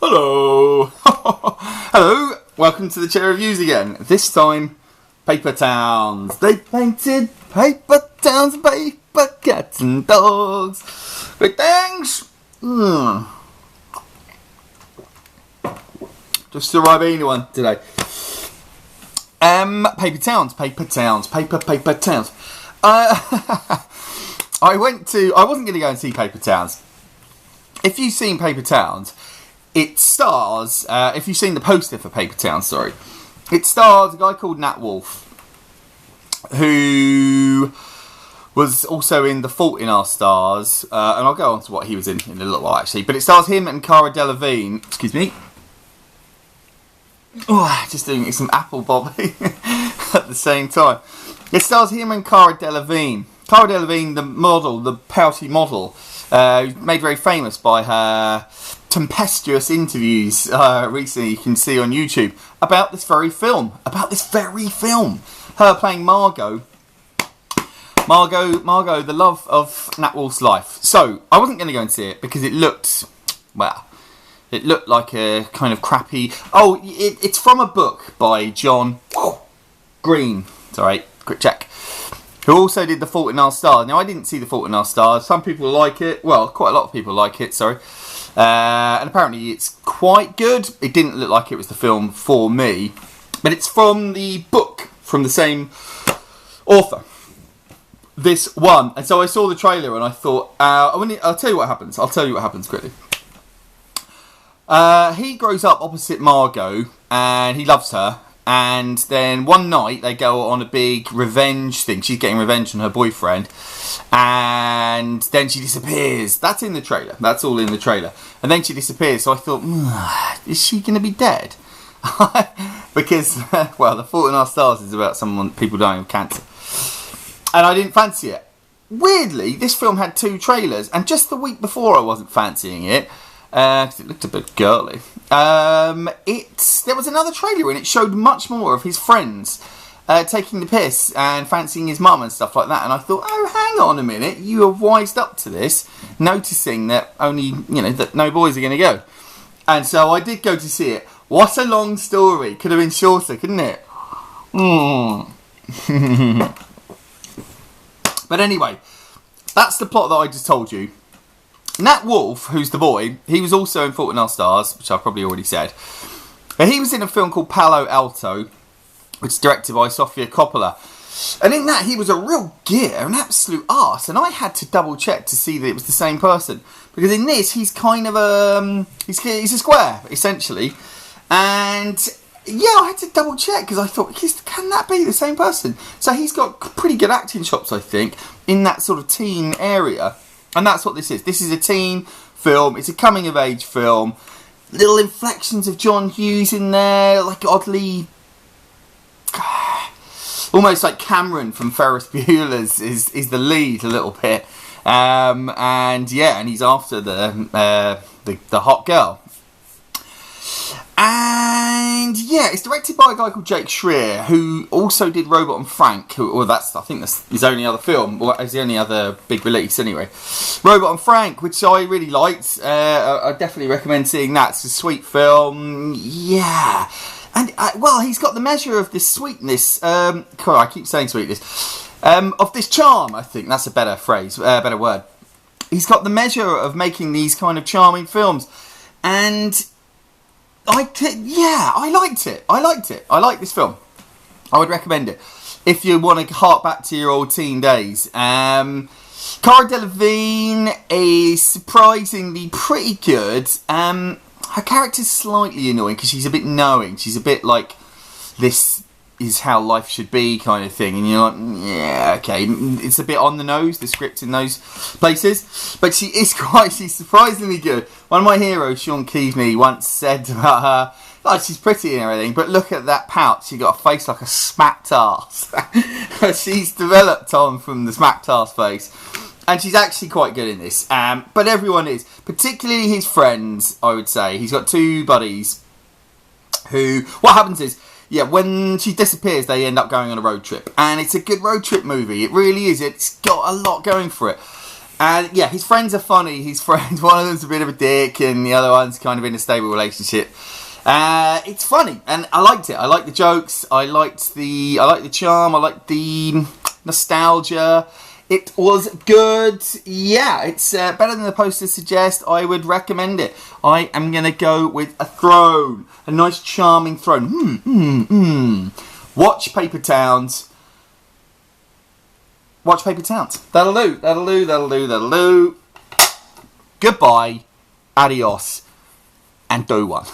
Hello! Hello! Welcome to the Chair Reviews again. This time, paper towns. They painted paper towns, paper cats and dogs. Great things! Just the Ribena one today. Paper towns. Paper towns. I wasn't going to go and see Paper Towns. If you've seen Paper Towns, it stars, if you've seen the poster for Paper Towns, it stars a guy called Nat Wolff, who was also in The Fault in Our Stars, and I'll go on to what he was in a little while actually, but it stars him and Cara Delevingne, excuse me, just doing some apple bobbing at the same time. It stars him and Cara Delevingne. Cara Delevingne, the model, the pouty model, made very famous by her tempestuous interviews recently, you can see on YouTube, about this very film. Her playing Margot, the love of Nat Wolff's life. So, I wasn't going to go and see it because it looked like a kind of crappy... Oh, it's from a book by John Green. It's alright, quick check. Who also did The Fault in Our Stars. Now, I didn't see The Fault in Our Stars. Some people like it. Well, quite a lot of people like it, sorry. And apparently it's quite good. It didn't look like it was the film for me. But it's from the book, from the same author. This one. And so I saw the trailer and I thought, I'll tell you what happens. I'll tell you what happens quickly. He grows up opposite Margot and he loves her. And then one night they go on a big revenge thing. She's getting revenge on her boyfriend. And then she disappears. That's in the trailer. That's all in the trailer. And then she disappears. So I thought, is she going to be dead? Because, well, The Fault in Our Stars is about people dying of cancer. And I didn't fancy it. Weirdly, this film had 2 trailers. And just the week before I wasn't fancying it. Because it looked a bit girly. There was another trailer and it showed much more of his friends taking the piss and fancying his mum and stuff like that. And I thought, oh, hang on a minute, you have wised up to this, noticing that that no boys are going to go. And so I did go to see it. What a long story! Could have been shorter, couldn't it? But anyway, that's the plot that I just told you. Nat Wolff, who's the boy, he was also in Fault in Our Stars, which I've probably already said. But he was in a film called Palo Alto, which is directed by Sofia Coppola. And in that, he was a real gear, an absolute arse. And I had to double check to see that it was the same person. Because in this, he's kind of he's a square, essentially. And yeah, I had to double check because I thought, can that be the same person? So he's got pretty good acting chops, I think, in that sort of teen area. And that's what this is. This is a teen film. It's a coming-of-age film. Little inflections of John Hughes in there, like oddly... almost like Cameron from Ferris Bueller's is the lead a little bit. And he's after the hot girl. And yeah, it's directed by a guy called Jake Schreier, who also did Robot and Frank. I think that's his only other film, or his only other big release anyway. Robot and Frank, which I really liked. I definitely recommend seeing that. It's a sweet film. Yeah. And, he's got the measure of this sweetness. I keep saying sweetness. Of this charm, I think. That's a better phrase, better word. He's got the measure of making these kind of charming films. And... I liked it. I like this film. I would recommend it if you want to hark back to your old teen days. Cara Delevingne is surprisingly pretty good. Her character's slightly annoying because she's a bit knowing. She's a bit like, this is how life should be kind of thing. And you're like, yeah, okay. It's a bit on the nose, the script in those places. But she's surprisingly good. One of my heroes, Sean Keaveney, once said about her, like, she's pretty and everything, but look at that pout. She got a face like a smacked arse. She's developed on from the smacked arse face. And she's actually quite good in this. But everyone is. Particularly his friends, I would say. He's got 2 buddies who... What happens is, when she disappears, they end up going on a road trip. And it's a good road trip movie. It really is. It's got a lot going for it. And yeah, his friends are funny. His friends, one of them's a bit of a dick, and the other one's kind of in a stable relationship. It's funny, and I liked it. I liked the jokes. I liked the charm. I liked the nostalgia. It was good. Yeah, it's better than the posters suggest. I would recommend it. I am going to go with a throne. A nice, charming throne. Watch Paper Towns. Watch Paper Towns. That'll do. Goodbye. Adios. And do one.